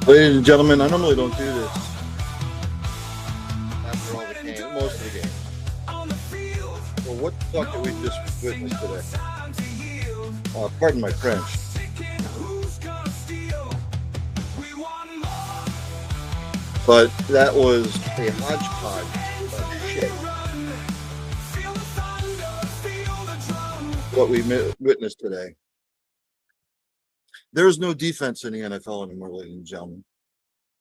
Ladies and gentlemen, I normally don't do this after all the game, most of the game. Well, what the fuck did we just witness today? Pardon my French. But that was a hodgepodge of shit. What we witnessed today. There is no defense in the NFL anymore, ladies and gentlemen.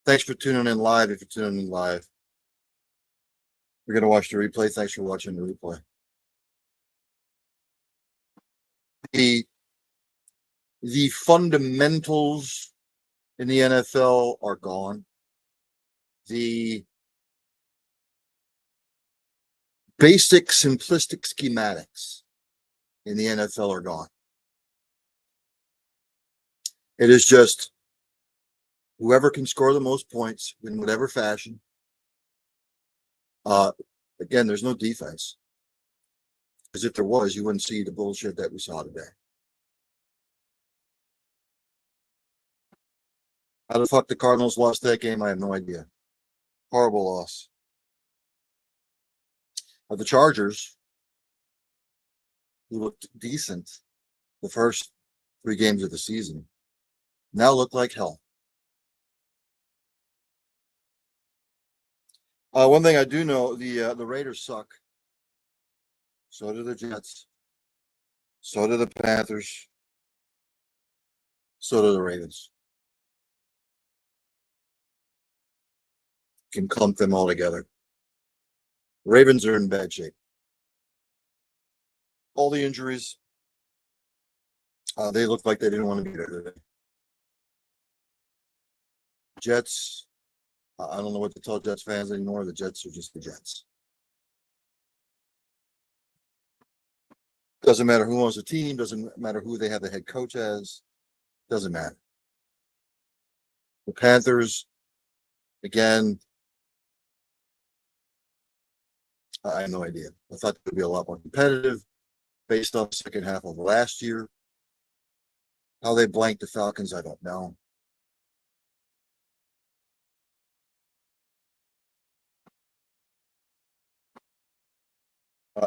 Thanks for tuning in live. If you're tuning in live, we're going to watch the replay. Thanks for watching the replay. The fundamentals in the NFL are gone. The basic, simplistic schematics in the NFL are gone. It is just whoever can score the most points in whatever fashion. Again, there's no defense. Because if there was, you wouldn't see the bullshit that we saw today. How the fuck the Cardinals lost that game, I have no idea. Horrible loss. The Chargers, who looked decent the first 3 games of the season, now look like hell. One thing I do know, the Raiders suck. So do the Jets. So do the Panthers. So do the Ravens. Can clump them all together. The Ravens are in bad shape. All the injuries. They look like they didn't want to be there today. Jets. I don't know what to tell Jets fans anymore. The Jets are just the Jets. Doesn't matter who owns the team. Doesn't matter who they have the head coach as. Doesn't matter. The Panthers, again, I have no idea. I thought they would be a lot more competitive based on the second half of last year. How they blanked the Falcons, I don't know.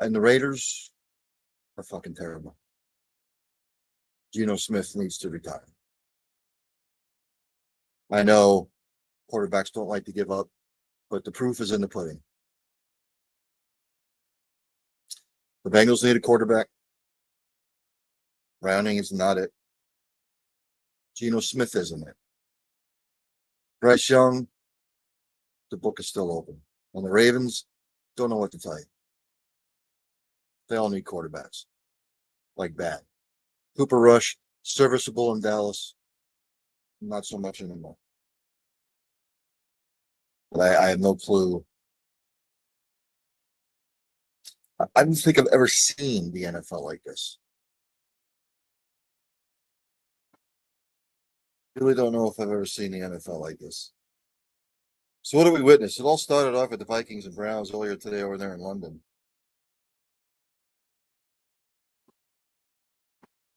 And the Raiders are fucking terrible. Geno Smith needs to retire. I know quarterbacks don't like to give up, but the proof is in the pudding. The Bengals need a quarterback. Browning is not it. Geno Smith isn't it. Bryce Young, the book is still open. And the Ravens, don't know what to tell you. They all need quarterbacks. Like bad. Cooper Rush, serviceable in Dallas. Not so much anymore. But I have no clue. I don't think I've ever seen the NFL like this. Really don't know if I've ever seen the NFL like this. So what did we witness? It all started off with the Vikings and Browns earlier today over there in London.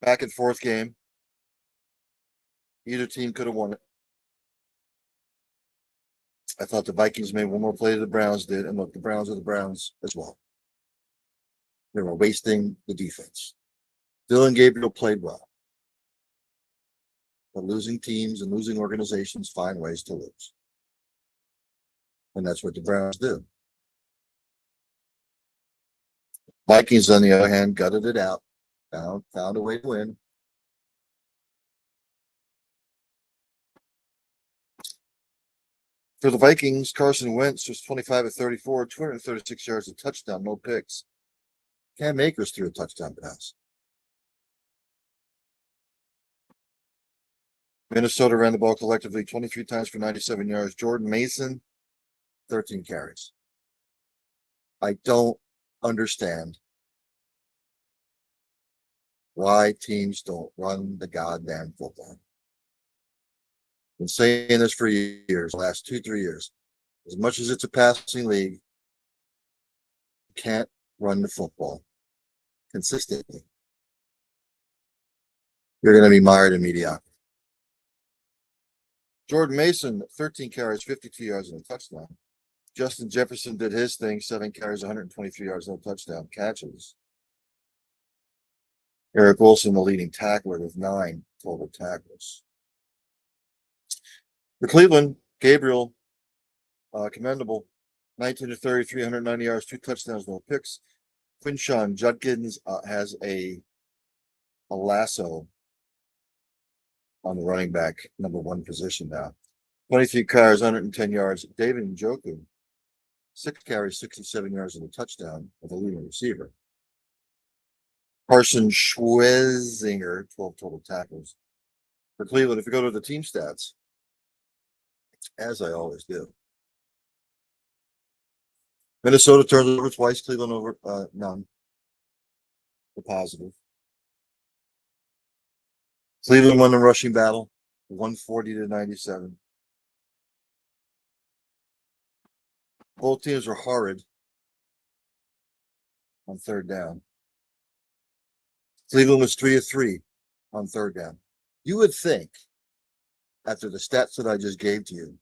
Back and forth game. Either team could have won it. I thought the Vikings made one more play than the Browns did, and look, the Browns are the Browns as well. They were wasting the defense. Dylan Gabriel played well. But losing teams and losing organizations find ways to lose. And that's what the Browns do. Vikings, on the other hand, gutted it out. Found a way to win. For the Vikings, Carson Wentz was 25 of 34, 236 yards, a touchdown, no picks. Cam Akers threw a touchdown pass. Minnesota ran the ball collectively 23 times for 97 yards. Jordan Mason, 13 carries. I don't understand why teams don't run the goddamn football. Been saying this for years, the last 2-3 years. As much as it's a passing league, you can't run the football consistently. You're going to be mired in mediocrity. Jordan Mason, 13 carries, 52 yards and a touchdown. Justin Jefferson did his thing, 7 carries, 123 yards, no touchdown catches. Eric Wilson, the leading tackler, with 9 total tackles. For Cleveland, Gabriel, commendable, 19 to 30, 390 yards, 2 touchdowns, no picks. Quinshawn Judkins has a lasso on the running back number 1 position now. 23 carries, 110 yards. David Njoku, 6 carries, 67 yards, and a touchdown with a leading receiver. Carson Schwezinger, 12 total tackles. For Cleveland, if you go to the team stats, as I always do, Minnesota turns over twice, Cleveland over none. The positive. Cleveland won the rushing battle, 140 to 97. Both teams were horrid on third down. Cleveland was 3 of 3 on third down. You would think, after the stats that I just gave to you,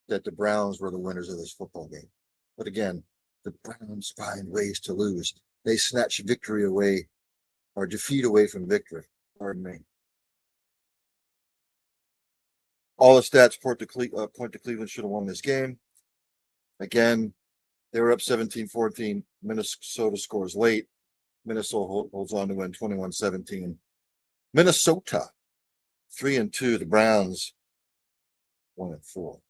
that the Browns were the winners of this football game. But again, the Browns find ways to lose. They snatch victory away, or defeat away from victory. Pardon me. All the stats point to Cleveland should have won this game. Again, they were up 17-14. Minnesota scores late. Minnesota holds on to win 21-17. Minnesota 3-2. The Browns 1-4.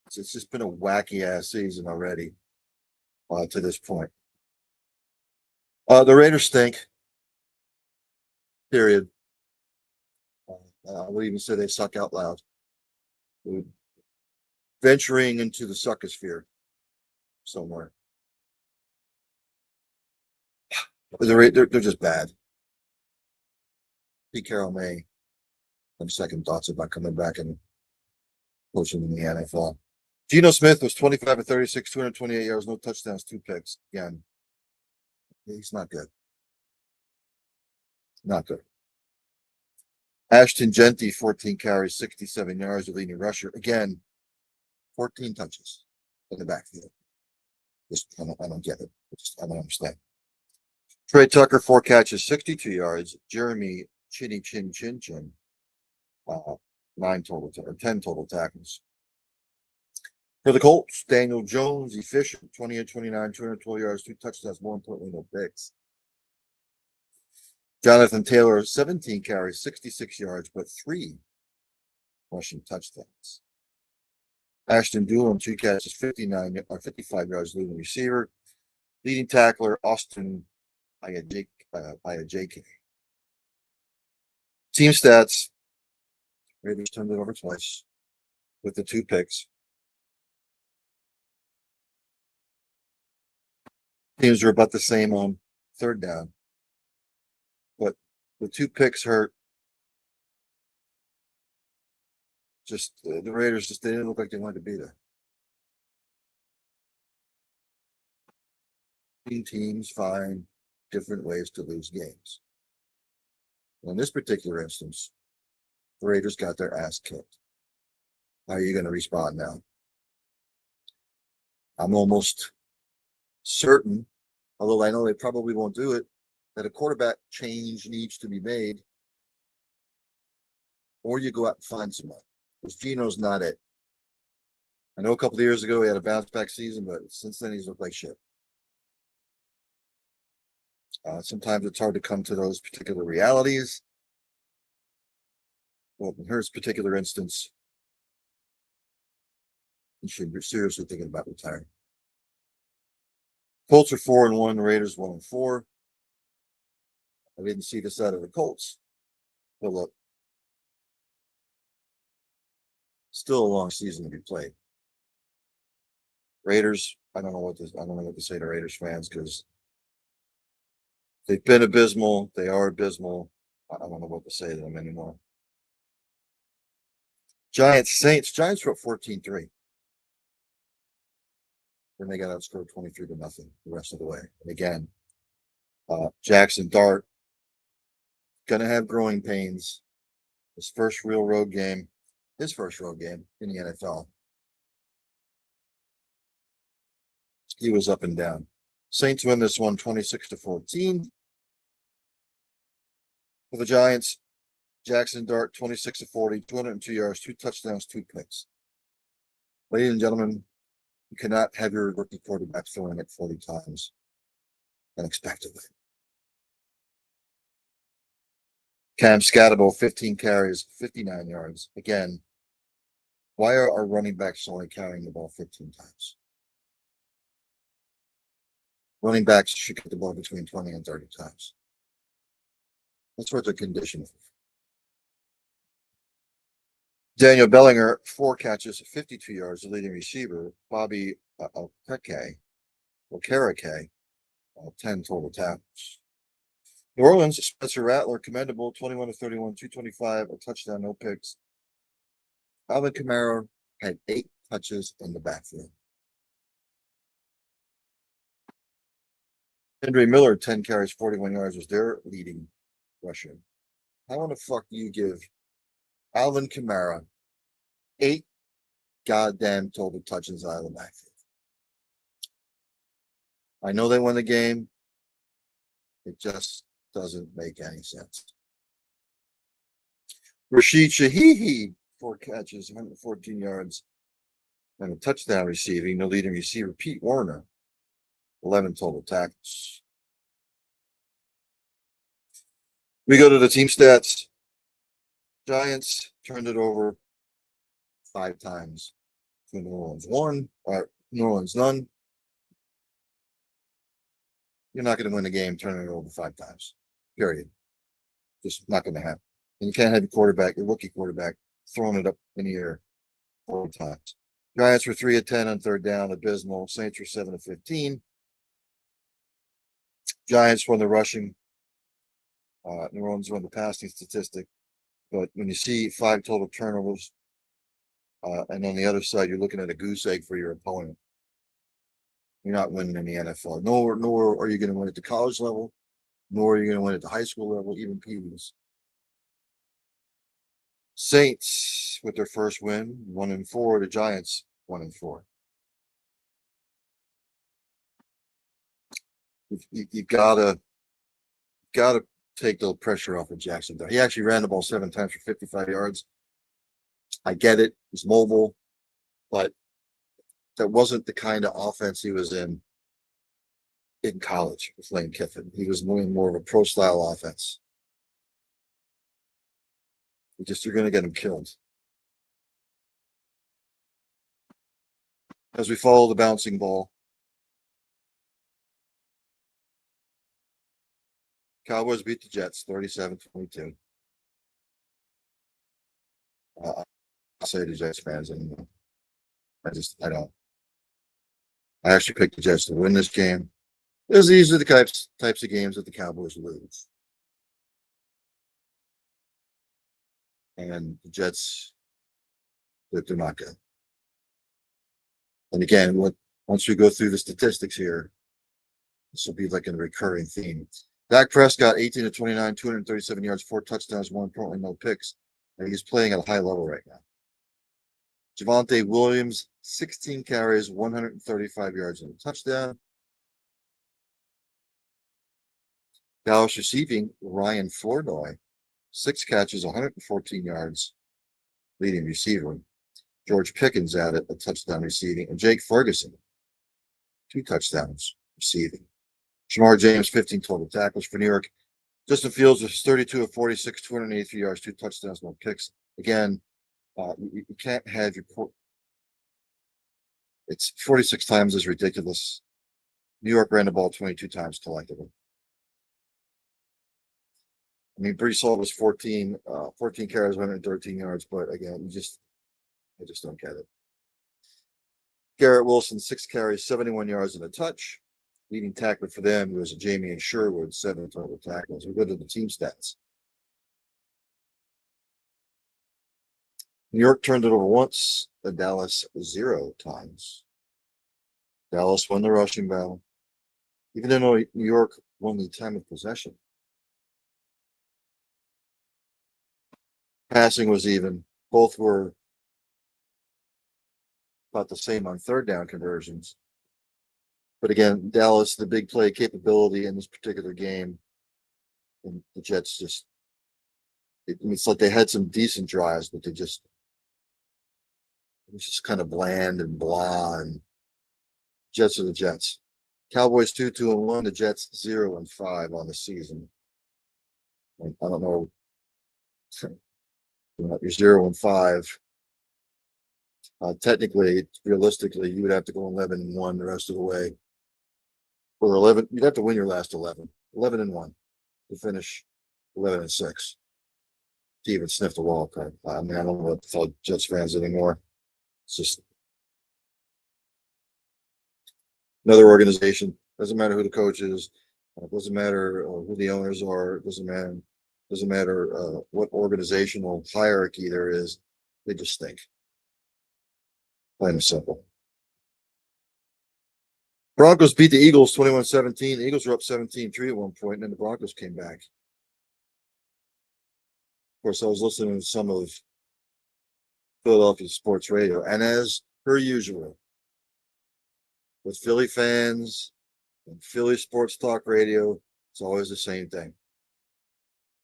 It's just been a wacky ass season already to this point. The Raiders stink. Period. I would even say they suck out loud. Venturing into the suckosphere somewhere. They're just bad. Pete Carroll may have second thoughts about coming back and coaching in the NFL. Geno Smith was 25 of 36, 228 yards, no touchdowns, 2 picks. Again, he's not good. Not good. Ashton Genty, 14 carries, 67 yards, the leading rusher. Again, 14 touches in the backfield. I don't get it. I don't understand. Trey Tucker, 4 catches, 62 yards. Jeremy Chinny Chin Chin Chin, 10 total tackles. For the Colts, Daniel Jones, efficient, 20 of 29, 212 yards, 2 touchdowns, more importantly, no picks. Jonathan Taylor, 17 carries, 66 yards, but 3 rushing touchdowns. Ashton Doolin, 2 catches, 55 yards, leading receiver. Leading tackler, Austin Ayajake. Team stats, Raiders turned it over twice with the 2 picks. Teams are about the same on third down. But the 2 picks hurt. Just the Raiders they didn't look like they wanted to be there. Teams find different ways to lose games. In this particular instance, the Raiders got their ass kicked. How are you going to respond now? I'm almost certain, although I know they probably won't do it, that a quarterback change needs to be made, or you go out and find someone, because Geno's not it. I know a couple of years ago he had a bounce back season, but since then he's looked like shit. Sometimes it's hard to come to those particular realities. Well, in his particular instance, he should be seriously thinking about retiring. Colts are 4-1, the Raiders 1-4. I didn't see this out of the Colts. But look, still a long season to be played. Raiders, I don't know what to say to Raiders fans, because they've been abysmal. They are abysmal. I don't know what to say to them anymore. Giants, Saints. Giants were up 14-3. Then they got outscored 23-0 the rest of the way. And again, Jackson Dart gonna have growing pains. His first real road game, his first road game in the NFL. He was up and down. Saints win this one 26-14. For the Giants, Jackson Dart 26-40, 202 yards, 2 touchdowns, 2 picks. Ladies and gentlemen, you cannot have your rookie quarterback throwing it 40 times unexpectedly. Cam Scatterbo, 15 carries, 59 yards. Again, why are our running backs only carrying the ball 15 times? Running backs should get the ball between 20 and 30 times. That's what they're conditioned for. Daniel Bellinger, 4 catches, 52 yards, the leading receiver. Bobby Okereke, 10 total tackles. New Orleans, Spencer Rattler, commendable, 21-31, 225, a touchdown, no picks. Alvin Kamara had 8 touches in the backfield. Henry Miller, 10 carries, 41 yards, was their leading rusher. How in the fuck do you give Alvin Kamara 8 goddamn total touches out of the backfield? I know they won the game. It just doesn't make any sense. Rashid Shahihi, 4 catches, 114 yards, and a touchdown receiving. The leading receiver, Pete Werner, 11 total tackles. We go to the team stats. Giants turned it over 5 times to New Orleans 1, or New Orleans none. You're not going to win the game turning it over 5 times. Period. Just not going to happen. And you can't have your rookie quarterback, throwing it up in the air 4 times. Giants were 3 of 10 on third down, abysmal. Saints were 7 of 15. Giants won the rushing. New Orleans won the passing statistic. But when you see 5 total turnovers, and on the other side, you're looking at a goose egg for your opponent, you're not winning in the NFL. Nor are you going to win at the college level, nor are you going to win at the high school level, even Pee-wees. Saints with their first win, 1-4. The Giants 1-4. You gotta take the pressure off of Jackson. He actually ran the ball 7 times for 55 yards. I get it; he's mobile, but that wasn't the kind of offense he was in college with Lane Kiffin. He was more of a pro style offense. You're going to get him killed. As we follow the bouncing ball, Cowboys beat the Jets 37-22. I say the Jets fans anymore. I don't. I actually picked the Jets to win this game. These are the types of games that the Cowboys lose. And the Jets, they're not good. And again, once we go through the statistics here, this will be like a recurring theme. Dak Prescott, 18 of 29, 237 yards, 4 touchdowns, more importantly, no picks. And he's playing at a high level right now. Javonte Williams, 16 carries, 135 yards, and a touchdown. Dallas receiving, Ryan Flournoy, 6 catches, 114 yards, leading receiver. George Pickens added a touchdown receiving, and Jake Ferguson, 2 touchdowns receiving. Shamar James, 15 total tackles for New York. Justin Fields was 32 of 46, 283 yards, 2 touchdowns, no picks. Again, you can't have it's 46 times is ridiculous. New York ran the ball 22 times collectively. I mean, Brees Hall was 14 carries, 113 yards, but again, I just don't get it. Garrett Wilson, 6 carries, 71 yards and a touch. Leading tackler for them was Jamie and Sherwood, 7 total tackles. We go to the team stats. New York turned it over once, the Dallas 0 times. Dallas won the rushing battle, even though New York won the time of possession. Passing was even. Both were about the same on third down conversions. But again, Dallas, the big play capability in this particular game, and the Jets just, it's like they had some decent drives, but it was just kind of bland and blah. And Jets are the Jets. Cowboys 2-2-1. The Jets 0-5 on the season. I don't know. You're 0-5. Technically, realistically, you would have to go 11-1 the rest of the way. Or 11, you'd have to win your last 11. 11-1 to finish 11-6 to even sniff the wild card. I mean, I don't know what to tell Jets fans anymore. It's just another organization. Doesn't matter who the coach is. Doesn't matter who the owners are. Doesn't matter what organizational hierarchy there is. They just stink. Plain and simple. Broncos beat the Eagles 21-17. The Eagles were up 17-3 at one point, and then the Broncos came back. Of course, I was listening to some of Philadelphia sports radio, and as per usual, with Philly fans and Philly sports talk radio, it's always the same thing.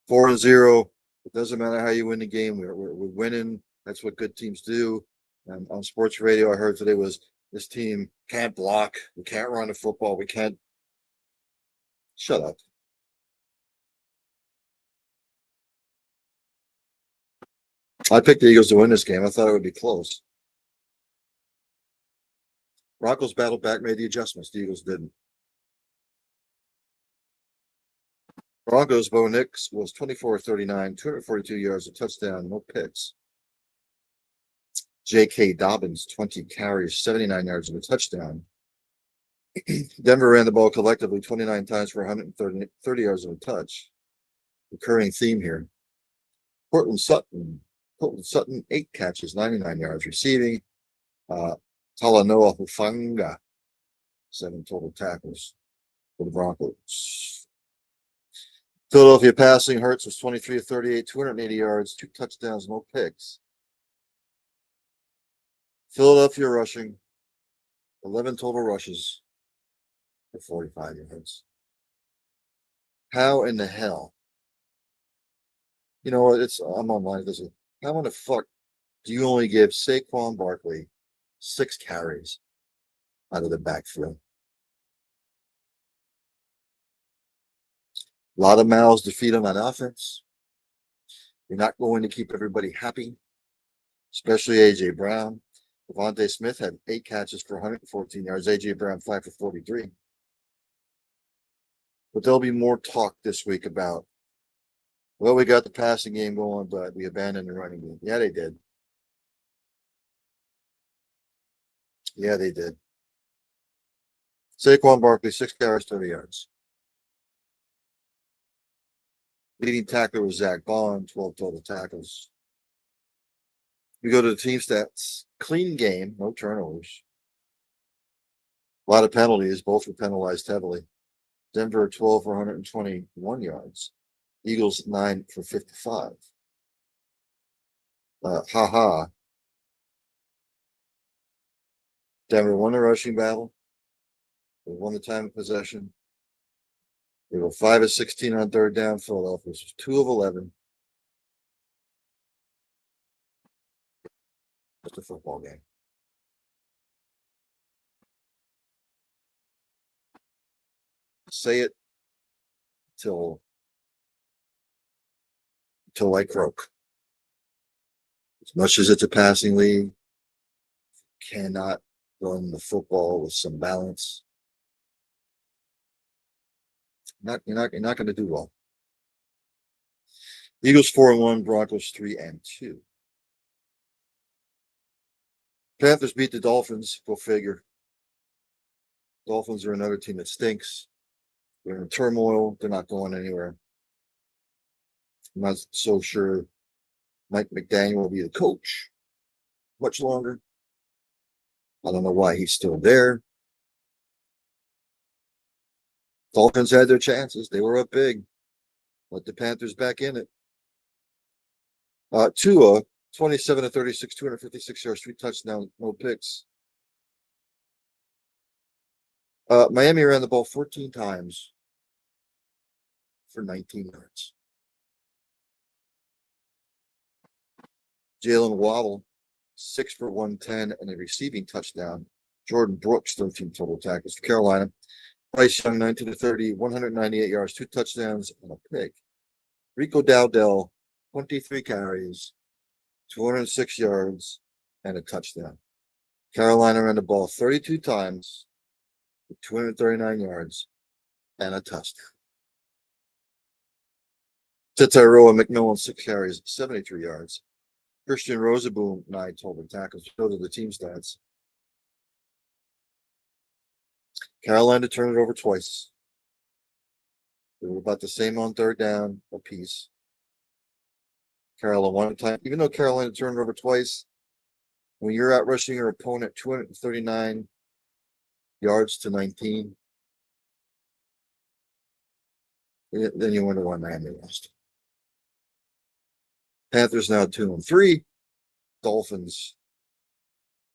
4-0. It doesn't matter how you win the game. We're winning. That's what good teams do. And on sports radio, I heard today was this team can't block. We can't run the football. We can't. Shut up. I picked the Eagles to win this game. I thought it would be close. Broncos battled back, made the adjustments. The Eagles didn't. Broncos, Bo Nix was 24-39, 242 yards, a touchdown, no picks. J.K. Dobbins, 20 carries, 79 yards, and a touchdown. Denver ran the ball collectively 29 times for 130 yards of a touch. Recurring theme here. Cortland Sutton, 8 catches, 99 yards receiving. Talanoa Hufanga, 7 total tackles for the Broncos. Philadelphia passing, Hurts was 23-38, 280 yards, 2 touchdowns, no picks. Philadelphia rushing, 11 total rushes for 45 yards. How in the hell? You know what? I'm online. How in the fuck do you only give Saquon Barkley 6 carries out of the backfield? A lot of mouths to feed on offense. You're not going to keep everybody happy, especially A.J. Brown. Devontae Smith had 8 catches for 114 yards. A.J. Brown 5 for 43. But there'll be more talk this week about, well, we got the passing game going, but we abandoned the running game. Yeah, they did. Yeah, they did. Saquon Barkley, 6 carries, 30 yards. Leading tackler was Zach Bond, 12 total tackles. We go to the team stats. Clean game, no turnovers. A lot of penalties, both were penalized heavily. Denver 12 for 121 yards. Eagles 9 for 55. Denver won the rushing battle. They won the time of possession. They were 5 of 16 on third down. Philadelphia was 2 of 11. Just a football game. Say it till I croak. As much as it's a passing league, cannot run the football with some balance. You're not going to do well. Eagles 4-1, Broncos 3-2. Panthers beat the Dolphins. Go figure. Dolphins are another team that stinks. They're in turmoil. They're not going anywhere. I'm not so sure Mike McDaniel will be the coach much longer. I don't know why he's still there. Dolphins had their chances. They were up big. Let the Panthers back in it. Tua, 27 to 36, 256 yards, 3 touchdowns, no picks. Miami ran the ball 14 times for 19 yards. Jalen Waddle, 6 for 110 and a receiving touchdown. Jordan Brooks, 13 total tackles for Carolina. Bryce Young, 19 to 30, 198 yards, 2 touchdowns, and a pick. Rico Dowdell, 23 carries, 206 yards, and a touchdown. Carolina ran the ball 32 times with 239 yards and a touchdown. Tetairoa McMillan, 6 carries, 73 yards. Christian Rosaboom, 9 total tackles. Those are the team stats. Carolina turned it over twice. They were about the same on third down apiece. Carolina one time, even though Carolina turned it over twice, when you're out rushing your opponent 239 yards to 19, then you wonder why Miami lost. Panthers now 2-3. Dolphins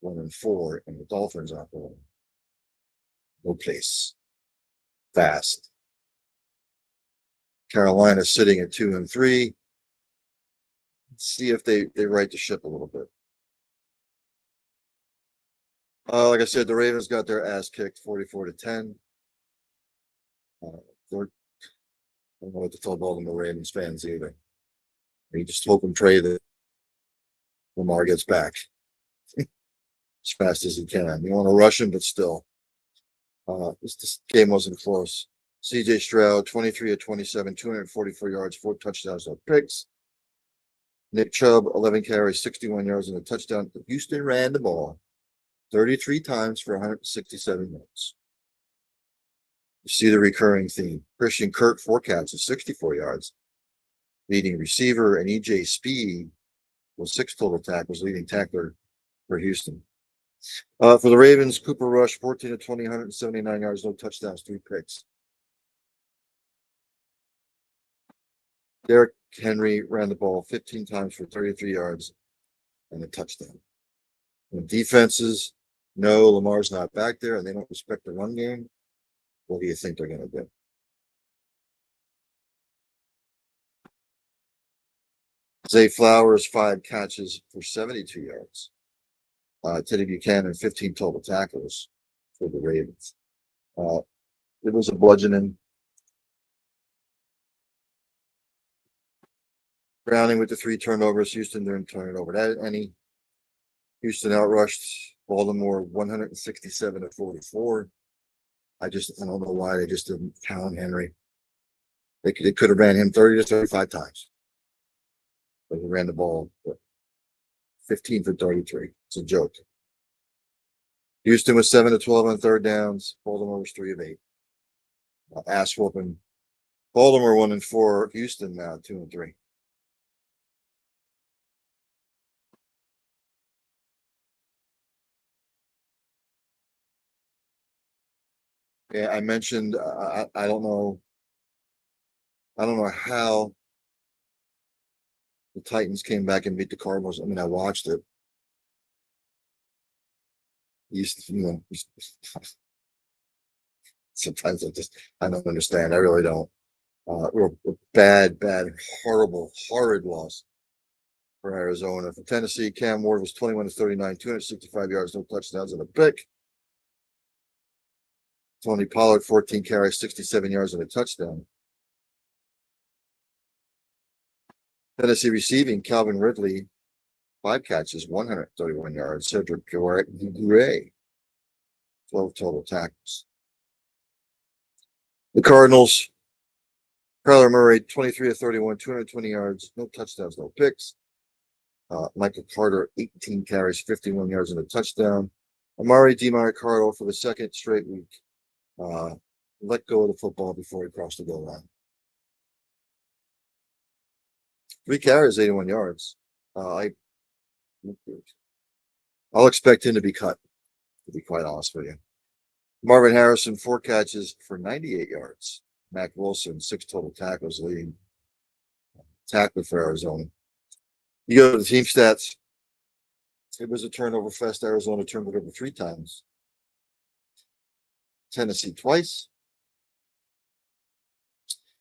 1-4, and the Dolphins are going no place. Fast. Carolina sitting at 2-3. See if they right the ship a little bit. Like I said, the Ravens got their ass kicked 44 to 10. I don't know what to tell Baltimore Ravens fans either. You just hope and pray that Lamar gets back as fast as he can. You want to rush him, but still. This game wasn't close. CJ Stroud, 23 of 27, 244 yards, 4 touchdowns, no picks. Nick Chubb, 11 carries, 61 yards, and a touchdown. Houston ran the ball 33 times for 167 yards. You see the recurring theme. Christian Kirk, 4 catches, 64 yards. Leading receiver, and EJ Speed was 6 total tackles, leading tackler for Houston. For the Ravens, Cooper Rush, 14 to 20, 179 yards, no touchdowns, 3 picks. Derrick Henry ran the ball 15 times for 33 yards and a touchdown. When defenses know Lamar's not back there and they don't respect the run game, what do you think they're going to do? Zay Flowers, 5 catches for 72 yards. Teddy Buchanan, 15 total tackles for the Ravens. It was a bludgeoning. Browning with the 3 turnovers. Houston didn't turn it over that any. Houston outrushed Baltimore 167 to 44. I don't know why they just didn't pound Henry. They could have ran him 30 to 35 times. But he ran the ball 15 for 33. It's a joke. Houston was 7 to 12 on third downs. Baltimore was 3 of 8. Ass whooping. Baltimore 1-4. Houston now 2-3. Yeah, I mentioned I don't know how the Titans came back and beat the Cardinals. I mean, I watched it. Sometimes I don't understand. I really don't. Bad, horrid loss for Arizona. For Tennessee, Cam Ward was 21 to 39, 265 yards, no touchdowns, and a pick. Tony Pollard, 14 carries, 67 yards, and a touchdown. Tennessee receiving, Calvin Ridley, 5 catches, 131 yards. Cedric Gray, 12 total tackles. The Cardinals, Kyler Murray, 23 to 31, 220 yards, no touchdowns, no picks. Michael Carter, 18 carries, 51 yards, and a touchdown. Amari DiMarcaro for the 2nd straight week. Let go of the football before he crossed the goal line. 3 carries, 81 yards. I'll expect him to be cut, to be quite honest with you. Marvin Harrison, 4 catches for 98 yards. Mac Wilson, 6 total tackles, leading tackler for Arizona. You go to the team stats. It was a turnover fest. Arizona turned it over 3 times. Tennessee twice.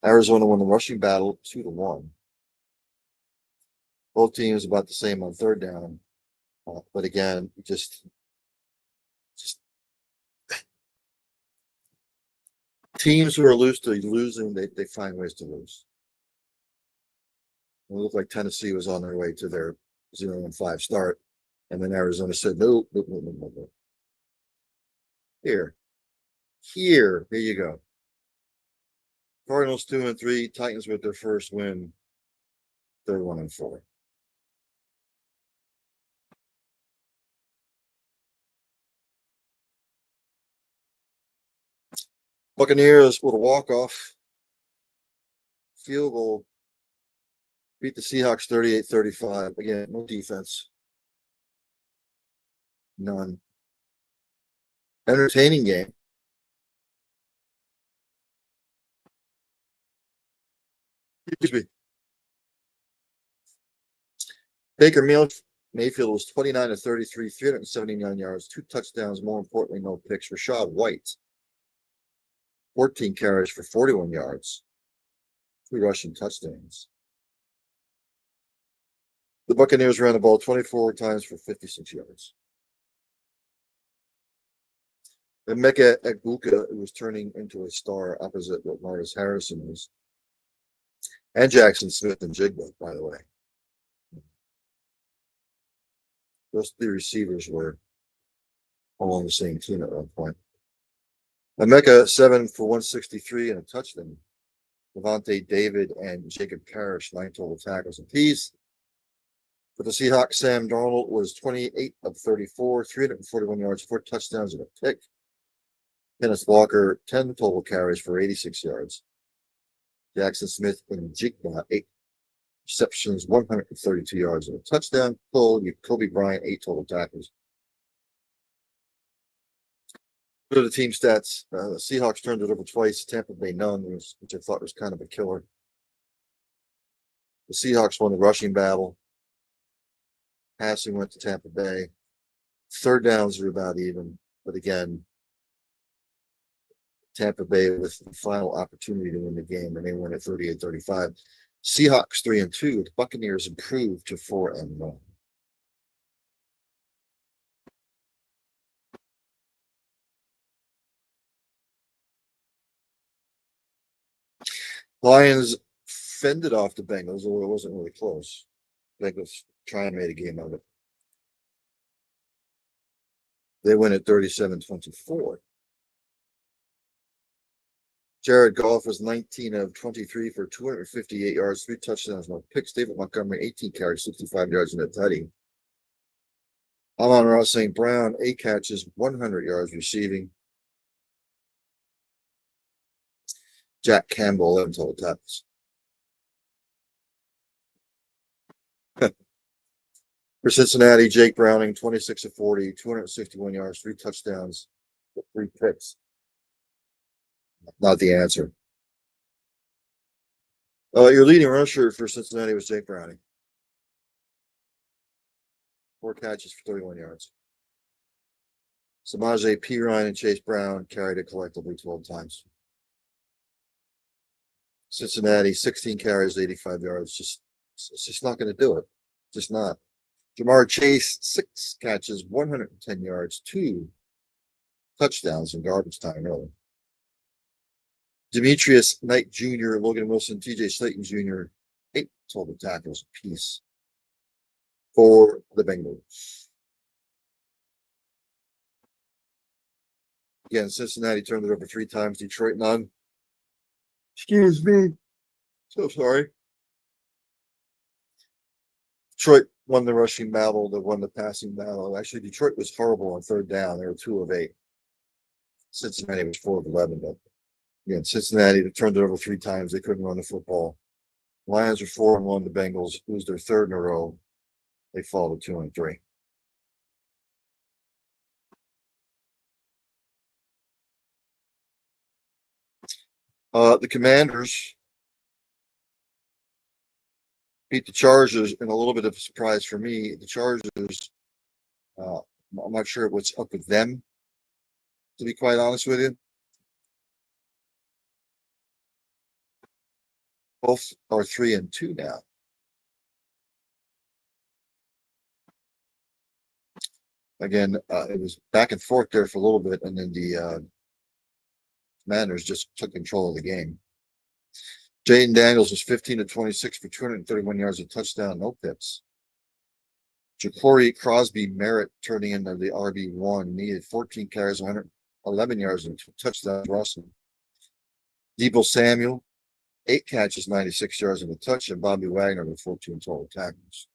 Arizona won the rushing battle 2-1. Both teams about the same on third down. But again, just teams who are losing, they find ways to lose. It looked like Tennessee was on their way to their 0-5 start. And then Arizona said, no, no, no, no, no, no. Here you go. Cardinals 2-3, Titans with their first win. They're 1-4. Buccaneers with a walk-off field goal. Beat the Seahawks 38-35. Again, no defense. None. Entertaining game. Excuse me. Baker Mayfield was 29-33, 379 yards, 2 touchdowns. More importantly, no picks. Rashad White, 14 carries for 41 yards, 2 rushing touchdowns. The Buccaneers ran the ball 24 times for 56 yards. Emeka Egbuka was turning into a star opposite what Marcus Harrison is. And Jackson Smith and Jigba, by the way. Those 3 receivers were all on the same team at one point. Emeka 7 for 163 and a touchdown. Levante David and Jacob Parrish 9 total tackles apiece. For the Seahawks, Sam Darnold was 28 of 34, 341 yards, 4 touchdowns and a pick. Kenneth Walker 10 total carries for 86 yards. Jackson Smith and Jigba 8 receptions, 132 yards and a touchdown. Kobe Bryant 8 total tackles. Go to the team stats. The Seahawks turned it over twice. Tampa Bay none, which I thought was kind of a killer. The Seahawks won the rushing battle. Passing went to Tampa Bay. Third downs are about even, but again, Tampa Bay with the final opportunity to win the game, and they won at 38-35. Seahawks 3-2. The Buccaneers improved to 4-1. Lions fended off the Bengals, although it wasn't really close. Bengals try and made a game of it. They win at 37-24. Jared Goff was 19 of 23 for 258 yards, 3 touchdowns, no picks. David Montgomery, 18 carries, 65 yards and a tutty. Amon-Ra St. Brown, 8 catches, 100 yards receiving. Jack Campbell, 11 total tackles. For Cincinnati, Jake Browning, 26 of 40, 261 yards, 3 touchdowns, 3 picks. Not the answer. Your leading rusher for Cincinnati was Jake Browning. 4 catches for 31 yards. Samaje Perine and Chase Brown carried it collectively 12 times. Cincinnati, 16 carries, 85 yards. It's just not going to do it. Just not. Jamar Chase, 6 catches, 110 yards, 2 touchdowns in garbage time early. Demetrius Knight Jr., Logan Wilson, TJ Slayton Jr., 8 total tackles apiece for the Bengals. Again, Cincinnati turned it over 3 times, Detroit none. Excuse me. So sorry. Detroit won the rushing battle. They won the passing battle. Actually, Detroit was horrible on third down. They were 2 of 8. Cincinnati was 4 of 11. But again, Cincinnati turned it over 3 times. They couldn't run the football. Lions are 4-1. The Bengals lose their 3rd in a row. They fall to 2-3. The Commanders beat the Chargers in a little bit of a surprise for me. The Chargers, I'm not sure what's up with them, to be quite honest with you. Both are 3-2 now. Again, it was back and forth there for a little bit, and then the Commanders just took control of the game. Jaden Daniels was 15-26 for 231 yards, a touchdown, no picks. Ja'Cory Crosby Merritt turning into the RB1, needed 14 carries, 111 yards, and two touchdowns. Russell. Deebo Samuel, 8 catches, 96 yards, and a touch, and Bobby Wagner with 14 total tackles.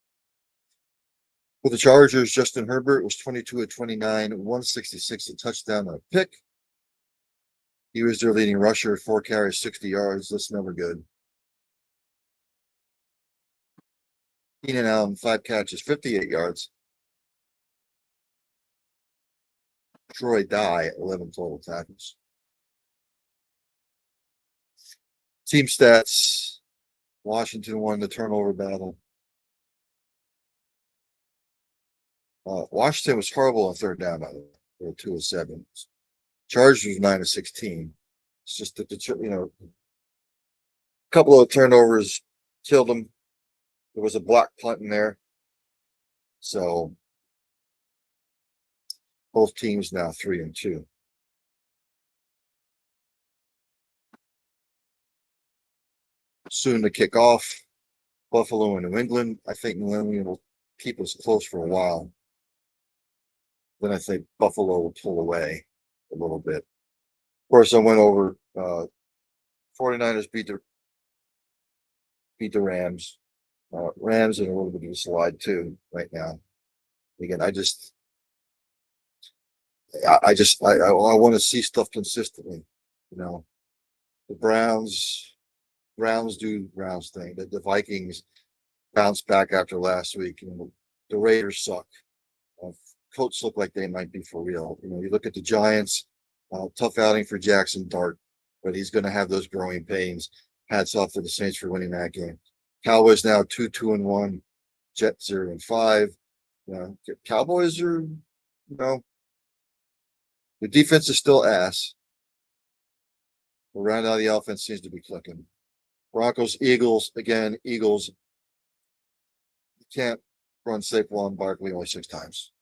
For the Chargers, Justin Herbert was 22-29, 166, a touchdown, and a pick. He was their leading rusher, 4 carries, 60 yards. That's never good. Keenan Allen, 5 catches, 58 yards. Troy Dye, 11 total tackles. Team stats. Washington won the turnover battle. Washington was horrible on third down, by the way. They were 2 of 7. Chargers was 9 of 16. It's just that a couple of turnovers killed them. There was a block punt in there. So both teams now 3-2. Soon to kick off. Buffalo and New England. I think New England will keep us close for a while. Then I think Buffalo will pull away a little bit. Of course, I went over 49ers beat the Rams. Rams in a little bit of a slide too right now. Again, I want to see stuff consistently. The Browns do Browns thing. The Vikings bounce back after last week. The Raiders suck. Colts look like they might be for real. You look at the Giants, tough outing for Jackson Dart, but he's going to have those growing pains. Hats off to the Saints for winning that game. Cowboys now 2-1, Jets 0-5. Cowboys are, the defense is still ass. The round out of the offense seems to be clicking. Broncos, Eagles, again, Eagles. You can't run Saquon Barkley only 6 times.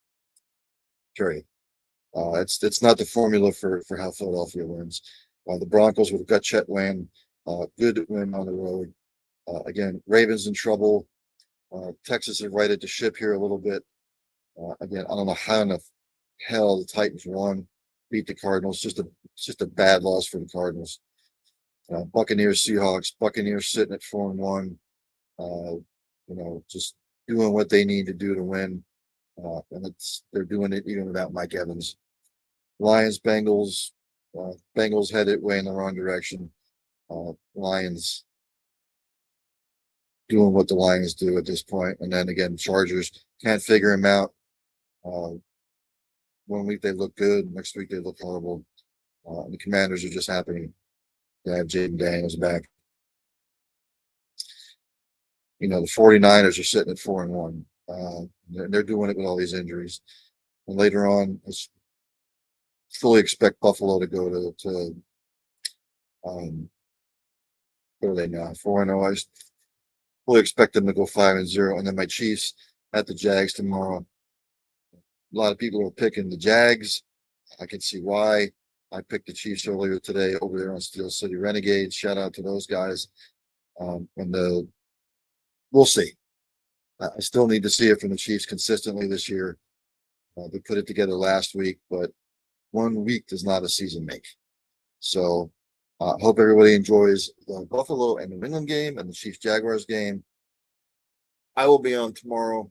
Period. It's not the formula for how Philadelphia wins. The Broncos would have got Chet win. Good win on the road. Again, Ravens in trouble. Texas has righted the ship here a little bit. Again, I don't know how in the hell the Titans won, beat the Cardinals. Just a bad loss for the Cardinals. Buccaneers, Seahawks. Buccaneers sitting at 4-1. Just doing what they need to do to win. And they're doing it even without Mike Evans. Lions, Bengals. Bengals headed way in the wrong direction. Lions doing what the Lions do at this point. And then again, Chargers can't figure him out. 1 week they look good, next week they look horrible. The Commanders are just happy to have Jaden Daniels back. The 49ers are sitting at 4-1. They're doing it with all these injuries. And later on, I fully expect Buffalo to go to what are they now? 4-0. I fully expect them to go 5-0. And then my Chiefs at the Jags tomorrow. A lot of people are picking the Jags. I can see why. I picked the Chiefs earlier today over there on Steel City Renegades. Shout out to those guys. We'll see. I still need to see it from the Chiefs consistently this year. They put it together last week, but 1 week does not a season make. So hope everybody enjoys the Buffalo and New England game and the Chiefs Jaguars game. I will be on tomorrow.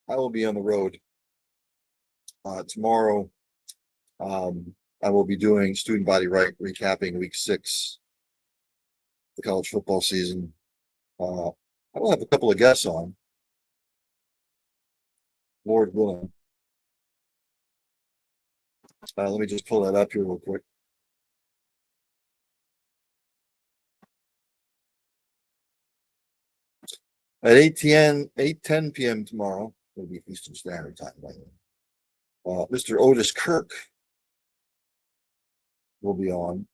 I will be on the road tomorrow. I will be doing Student Body Right, recapping week 6, the college football season. I will have a couple of guests on, Lord willing. Let me just pull that up here real quick. At 8:10 p.m. tomorrow, will be Eastern Standard Time, by the way. Mr. Otis Kirk will be on.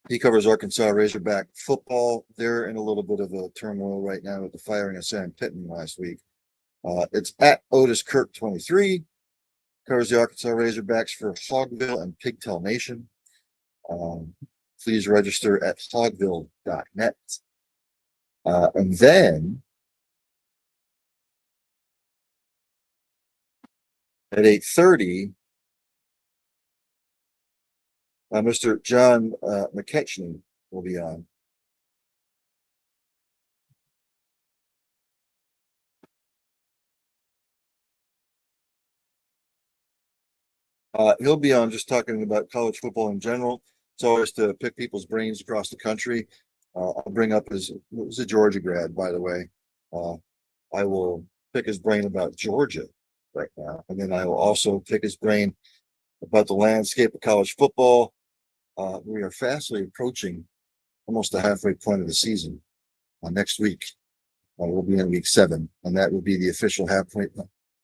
He covers Arkansas Razorback football. They're in a little bit of a turmoil right now with the firing of Sam Pittman last week. It's at Otis Kirk 23. Covers the Arkansas Razorbacks for Hogville and Pigtail Nation. Please register at hogville.net. And then at 8:30, Mr. John McKechnie will be on. He'll be on just talking about college football in general. It's always to pick people's brains across the country. I'll bring up he's a Georgia grad, by the way. I will pick his brain about Georgia right now. And then I will also pick his brain about the landscape of college football. We are fastly approaching almost the halfway point of the season. Next week, we'll be in week 7, and that will be the official halfway.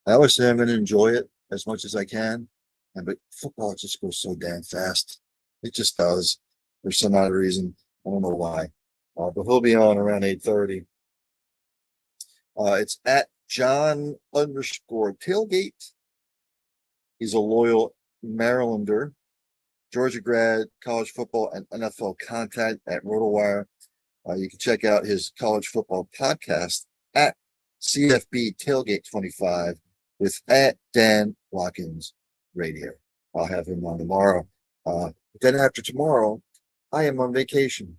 I always say I'm going to enjoy it as much as I can, but football just goes so damn fast. It just does. For some odd reason, I don't know why. But he'll be on around 8:30. It's at John_Tailgate. He's a loyal Marylander, Georgia grad, college football and NFL content at RotoWire. You can check out his college football podcast at CFB Tailgate 25 with at Dan Watkins Radio. I'll have him on tomorrow. Then after tomorrow, I am on vacation.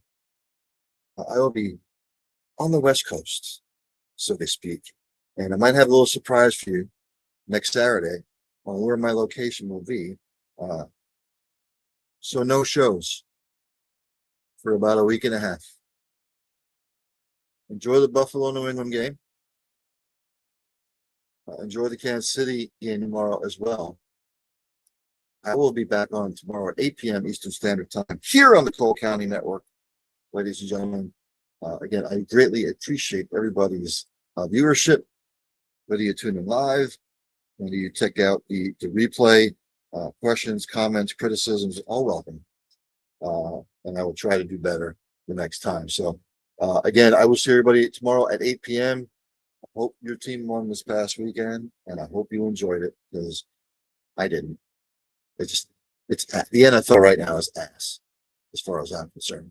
I will be on the West Coast, so to speak. And I might have a little surprise for you next Saturday on where my location will be. So no shows for about a week and a half. Enjoy the Buffalo New England game. Enjoy the Kansas City game tomorrow as well. I will be back on tomorrow at 8 p.m. Eastern Standard Time here on the Cole County Network. Ladies and gentlemen, again, I greatly appreciate everybody's viewership, whether you tune in live, whether you check out the replay, questions, comments, criticisms, all welcome. And I will try to do better the next time. So, again, I will see everybody tomorrow at 8 p.m. I hope your team won this past weekend, and I hope you enjoyed it, because I didn't. It's the NFL right now is ass, as far as I'm concerned.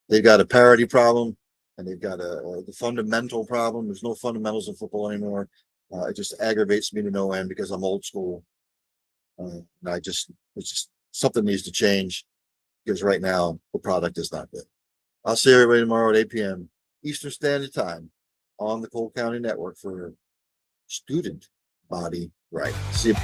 They've got a parity problem, and they've got the fundamental problem. There's no fundamentals in football anymore. It just aggravates me to no end because I'm old school. And it's just something needs to change, because right now the product is not good. I'll see everybody tomorrow at 8 p.m. Eastern Standard Time on the Cole County Network for Student Body Right. See you.